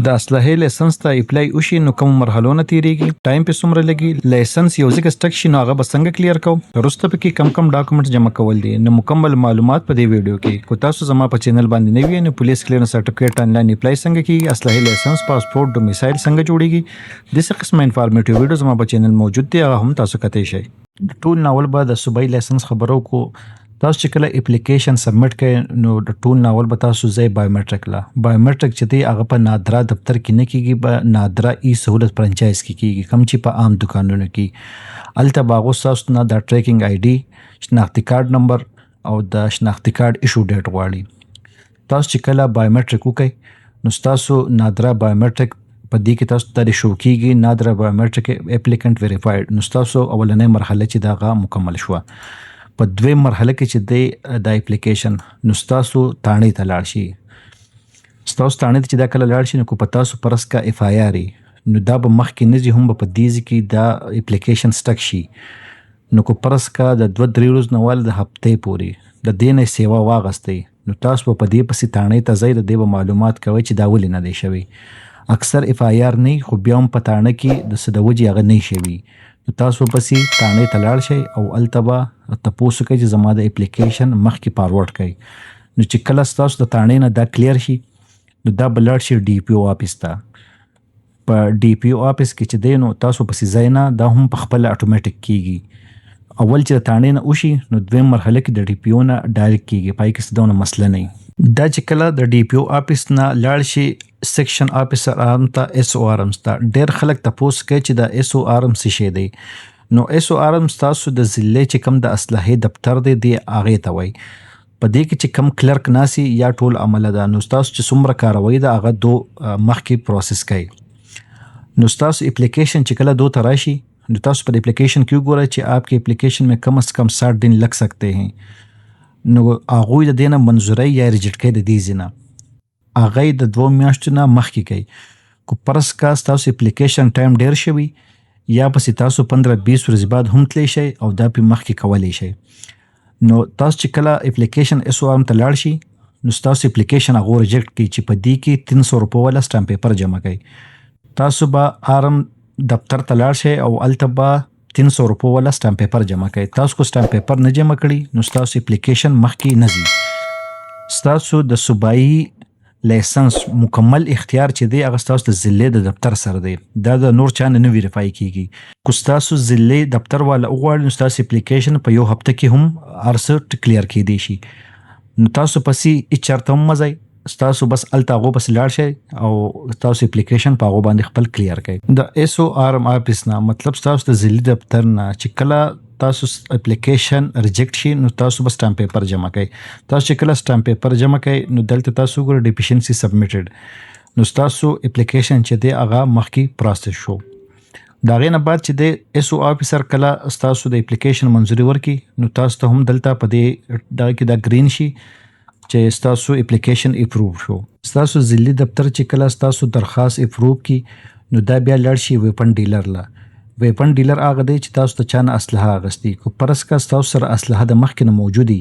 د اسلحې لایسنس ته اپلای وشي نو کوم مرحلو نه تیریږي، ټایم په څومره لګي، لایسنس یو ځکه سټک شي نو هغه به څنګه کلیر کوم، وروسته پکې کم ډاکومنټس جمع کول دي. نو مکمل معلومات په دې ویډیو کې. کو تاسو زما په چینل باندې نوی یې نو پولیس کلیرنس سرټیفیکیټ آنلاین اپلای څنګه کیږي، اسلحې لایسنس، پاسپورت، ډومیسایل څنګه جوړیږي، دغه قسمه انفارمیټیو ویډیو زما په چینل موجود دی، هغه هم تاسو کتئ شئ. ټول ناول به د صوبایي لایسنس خبرو کو. تاسو چې کله اپلیکیشن سبمټ کړئ نو د ټول ناول به تاسو ځای بایومټریک لا بایومټریک چې دی هغه په نادرا دفتر کې نه کیږي، په نادرا ای سہولت فرانچایز کې کیږي، کوم چې په عام دکانونو کې. الته باغو تاسو نه د ټریکینګ آی ډي، شناختی کارت نمبر او د شناختی کارت ایشو ډیټ غواړي. تاسو چې کله بایومټریک وکړئ نو تاسو نادرا بایومټریک په دې کې تاسو ته شو کیږي نادرا بایومټریک اپلیکانت ویریفاید. نو تاسو اولنې مرحله چې دا مکمل شوه. په دویم مرحله کې چې د اپلیکیشن نو تاسو تانې ته لاړ شئ. تاسو تانې ته چې دا کله لاړ شئ نو کو په تاسو پرس کا اف آی آر نو دا به مخکې نه ځي، هم به په دې کې دا اپلیکیشن سټک شي. نو کو پرس کا د 2-3 ورځې نه ول د هفتې پورې د دې نه سیوا واغستئ نو تاسو په دې پسې تانې ته ځئ، د دې به معلومات کوئ چې دا ولې نه دی شوی. اکثر اف آی آر نه خو بیا هم په تانه کې د څه د وجې هغه نه شوي. نو تاسو پسې تانې ته لاړ شئ او هلته به تپوس وکړئ چې زما د اپلیکیشن مخکې فارورډ کړئ. نو چې کله ستاسو د تانې نه دا کلیر شي نو دا به لاړ شي ډي پي او آفیس ته. په ډي پي او آفیس کې چې دی نو تاسو پسې ځئ نه، دا هم په خپله اټومیټک کیږي. اول چې د تانې نه وشي نو دویم مرحله کې د ډي پي او نه ډایرکټ کیږي، پای کې څه دونه مسله نه وي. دا چې کله د ډي پی او آفیس نه لاړ شي سیکشن آفیسر ارم ته اس او ارم ته، ډیر خلک تپوس کوي چې د اس او ارم څه شی دی. نو اس او ارم تاسو د ضلع چې کوم د اسلحې دفتر دی دی هغې ته وایي. په دې کې چې کم کلرک ناسي یا ټول عمله ده نو تاسو چې څومره کاروي ده هغه دو مخکې پروسس کوي. نو تاسو اپلیکیشن چې کله دو ته راشي نو تاسو په اپلیکیشن کې وګورئ چې آپ کی اپلیکیشن میں کم از کم 60 दिन لگ سکتے ہیں. نو هغوی د دې نه منظورۍ یا ریجیکټ کوي د دې ځای نه، هغه د 2 میاشتو نه مخکې کوي. کو پرس کا تاسو اپلیکیشن ټایم ډیر شوي یا پسې تاسو 15-20 ورځې بعد هم تلی شئ او دا پې مخکې کولی شئ. نو تاسو چې کله اپلیکیشن اس او ارم ته لاړ شي نو تاسو اپلیکیشن هغه ریجیکټ کړي چې په دې کې 300 روپۍ والا سټامپ پیپر جمع کوي. تاسو به ارم دفتر ته لاړ شئ او هلته به 300 روپۍ والا سټامپ پیپر جمع کوي. تاسو کو سټامپ پیپر نه جمع کړي نو تاسو اپلیکیشن مخکې نه ځي. تاسو د صوبایي لایسنس مکمل اختیار چې دی هغه تاسو د ضلع د دفتر سره دی، دا د نور چا نه ویریفای کیږي. کو تاسو ضلع دفتر والا وغواړئ نو تاسو اپلیکیشن په 1 هفته کې هم هر څه کلیر کیدی شي. نو تاسو پسې هیڅ چرته هم مه ځئ، تاسو بس الته هغو پسې لاړ شئ او تاسو اپلیکیشن په هغو باندې خپل کلیر کړئ. د اس او ارم آفیس نه مطلب تاسو د ضلعي دفتر نه چې کله تاسو اپلیکیشن ریجیکټ شي نو تاسو به سټامپ پیپر جمع کوئ. تاسو چې کله سټامپ پیپر جمع کوئ نو دلته تاسو وګورئ ډیفیشنسي سبمیټډ، نو تاسو اپلیکیشن چې دی هغه مخکې پروسس شو. د هغې نه بعد چې دی اس او آفیسر کله تاسو د اپلیکیشن منظوري ورکړي نو تاسو ته هم دلته په دې دغه کې دا گرین شي چې تاسو اپلیکیشن اپروو شو. تاسو ضلعي دفتر چې کله تاسو درخواست اپروو کی نو دا بیا لاړ شي ویپن ډیلر لا. ویپن ډیلر هغه دی چې تاسو ته چا نه اسلحه اخیستي، کو پرس کا تاسو سره اسلحه د مخکې نه موجودي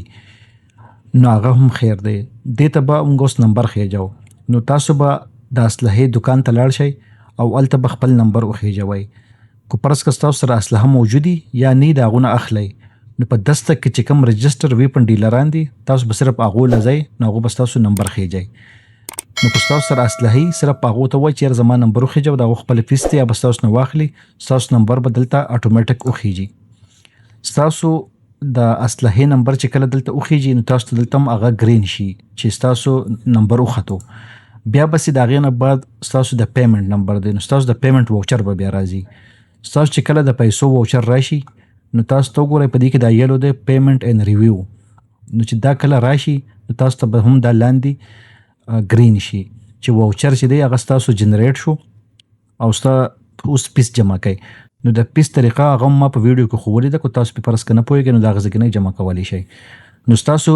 نو هغه هم خیر دی. دې ته به موږ اوس نمبر خېجو. نو تاسو به د اسلحې دکان ته لاړ شئ او هلته به خپل نمبر وخېجوئ. کو پرس کا تاسو سره اسلحه موجودي یا نه د هغو نه اخلئ نو په دستک کې چې کوم رجسټر ویپن ډیلران دي تاسو به صرف هغو له ځئ نو هغو به ستاسو نمبر خېجئ. نو که ستاسو سره اسلحې صرف هغو ته وایي چې یاره زما نمبر وخېجه، د هغو خپل فیس دی یا به ستاسو نه واخلي، ستاسو نمبر به دلته اټومیټک وخېجي. ستاسو د اسلحې نمبر چې کله دلته وخېجي نو تاسو ته دلته هم هغه گرین شي چې ستاسو نمبر وختو. بیا بسې د هغې نه بعد ستاسو د پیمنټ نمبر دی نو ستاسو د پیمنټ ووچر به بیا راځي. ستاسو چې کله د پیسو ووچر راشي نو تاسو ته وګورئ په دې کې دا یلو دی پیمنټ اینډ ریویو. نو چې دا کله راشي نو تاسو ته به هم دا لاندې گرین شي چې واوچر چې دی هغه ستاسو جنریټ شو او ستا اوس پیس جمع کوي. نو د پیس طریقه هغه ما په ویډیو کې ښوولې ده، که تاسو پې فرض که نه پوهېږئ نو د هغه ځای کې نه جمع کولی شئ. نو ستاسو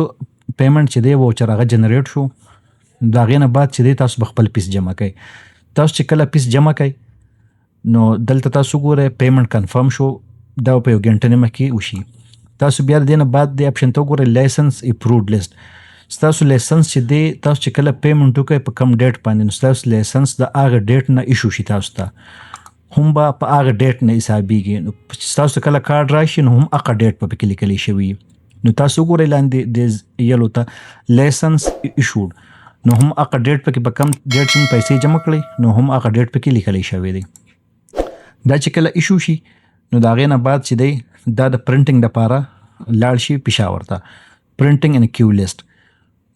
پیمنټ چې دی واوچر هغه جنریټ شو، د هغې نه بعد چې دی تاسو به خپل پیس جمع کوئ. تاسو چې کله پیس جمع کوئ نو دلته تاسو ګورئ پیمنټ کنفرم شو، دا په 1 غنټه نیمه کې وشي. تاسو بیا د دې نه بعد د اپشن ته وګورئ لایسنس اپروډ لیست، ستاسو لایسنس چې دی تاسو چې کله پیمنټ وکړئ په کم ډیټ باندې نو ستاسو لایسنس د هغه ډیټ نه ایشو شي تاسو ته هم به په هغه ډیټ نه حسابیږي. نو چې ستاسو کله کارډ راشي نو هم هغه ډیټ به پکې لیکلی شوي نو تاسو وګورئ لاندې د یلو ته لایسنس ایشوډ نو هم هغه ډیټ پکې په کم ډیټ چې موږ پیسې جمع کړئ نو هم هغه ډیټ پکې لیکلی شوی دی. دا چې کله ایشو شي نو د هغې نه بعد چې دی دا د پرنټینګ دپاره لاړ شي پېښور ته پرنټینګ ان کیو لیست.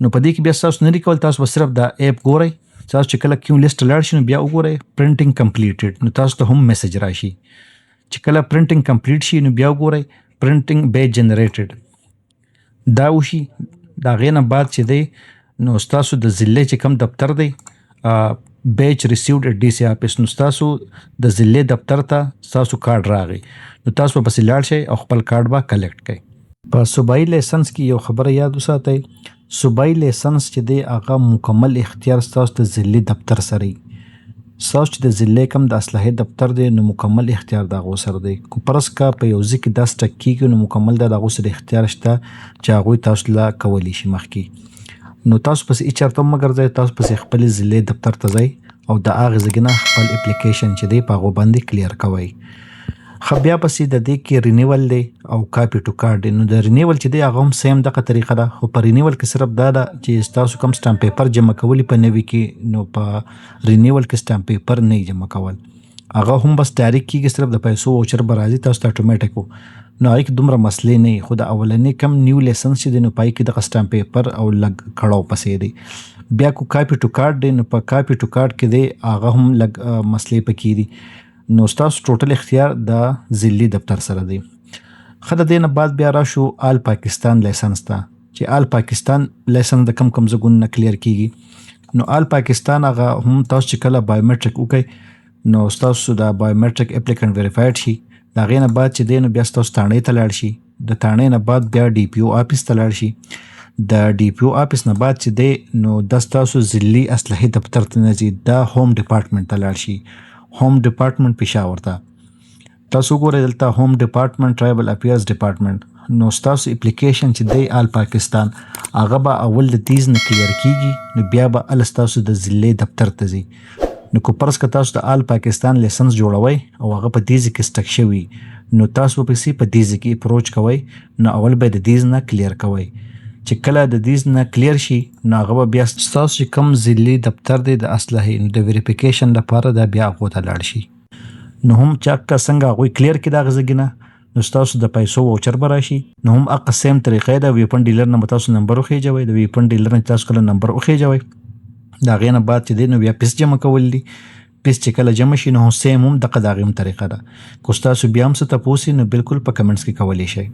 نو په دې کې بیا ستاسو نه دي کول، تاسو به صرف دا ایپ ګورئ. تاسو چې کله کیو لیست لاړ شي نو بیا وګورئ پرنټینګ کمپلیټډ نو تاسو ته هم میسج راشي. چې کله پرنټینګ کمپلیټ شي نو بیا وګورئ پرنټینګ بیج جنریټډ دا وشي. د هغې نه بعد چې دی نو ستاسو د ضلع چې کوم دفتر دی بیچ ریسیوډ اټ ډي سی آفیس نو ستاسو د ضلع دفتر ته ستاسو کارډ راغی نو تاسو به پسې لاړ شئ او خپل کارډ به کلیکټ کړئ. په صوبایي لایسنس کې یو خبره یاد وساتئ، صوبایي لایسنس چې دی هغه مکمل اختیار ستاسو د ضلع دفتر سره وي. ستاسو چې د ضلع کوم د اصلاحي دفتر دی نو مکمل اختیار د هغو سره دی. که فرض کا په یو ځای کې دا سټک کېږي نو مکمل د هغو سره اختیار شته چې هغوی تاسو له کولی شي مخکې. نو تاسو پسې هېڅ چېرته مه ګرځئ، تاسو پسې خپلې ضلع دفتر ته ځئ او د هغې ځای نه خپل اپلیکیشن چې دی په هغو باندې کلیر کوئ. ښه بیا پسې د دې کې رینیول دی او کاپي ټو کارډ دی. نو د رینیول چې دی هغه هم سیم دغه طریقه ده، خو په رینیول کې صرف دا ده چې ستاسو کوم سټامپ پیپر جمع کولی په نوي کې نو په رینیول کې سټامپ پیپر نه جمع کول، هغه هم بس ډایرکټ کېږي، صرف د پیسو ووچر به راځي تاسو ته اتومیټک وو. نو هغې کې دومره مسلې نه وي. خو د اولنۍ کم نیو لایسنس چې دی نو په هغې کې دغه سټامپ پیپر او لږ کړاو پسې دی. بیا کو کاپي ټو کارډ دی نو په کاپي ټو کارډ کې دی هغه هم لږ مسلې پکې دي. نو ستاسو ټوټل اختیار د ضلعي دفتر سره دی. ښه د دې نه بعد بیا راشو آل پاکستان لایسنس ته چې آل پاکستان لایسنس د کم ځایونو نه کلیر کېږي. نو آل پاکستان هغه هم تاسو چې کله بایومیټرک وکړئ نو ستاسو د بایومیټرک اپلیکنټ ویریفاید شي. د هغې نه بعد چې دی نو بیا ستاسو تاڼۍ ته لاړ شي. د تاڼۍ نه بعد بیا ډي پي او آفیس ته لاړ شي. د ډي پي او آفیس نه بعد چې دی نو دا ستاسو ضلعي اصلاحي دفتر ته نه ځي، دا هوم ډپارټمنټ ته لاړ شي. هوم ډپارټمنټ پېښور ته تاسو وګورئ دلته هوم ډپارټمنټ ټرایبل افیرز ډپارټمنټ. نو ستاسو اپلیکیشن چې دی آل پاکستان هغه به اول د تیز نه کلیر کېږي نو بیا به هله ستاسو د ضلعي دفتر ته ځي. نو که فرض که تاسو د آل پاکستان لایسنس جوړوئ او هغه په دې ځای کې سټک شوي نو تاسو به پسې په دې ځای کې اپروچ کوئ نو اول به د دې نه کلیر کوئ. چې کله د دې نه کلیر شي نو هغه به بیا ستاسو چې کوم ضلعي دفتر دی د اصلاحي نو د ویریفیکیشن لپاره دا بیا هغو ته لاړ شي. نو هم چې که څنګه هغوی کلیر کړي د هغه ځای نه نو ستاسو د پیسو ووچر به راشي. نو هم هغه سیم طریقه ده، ویپن ډیلر نه به تاسو نمبر وخېجوئ، د ویپن ډیلر نه تاسو کله نمبر وخېجوئ د هغې نه بعد چې دی نو بیا پیس جمع کول دي. پیس چې کله جمع شي نو سیم هم دغه د هغې هم طریقه ده. که ستاسو بیا هم څه تپوس وي نو بلکل په کمنټس کې کولی شئ.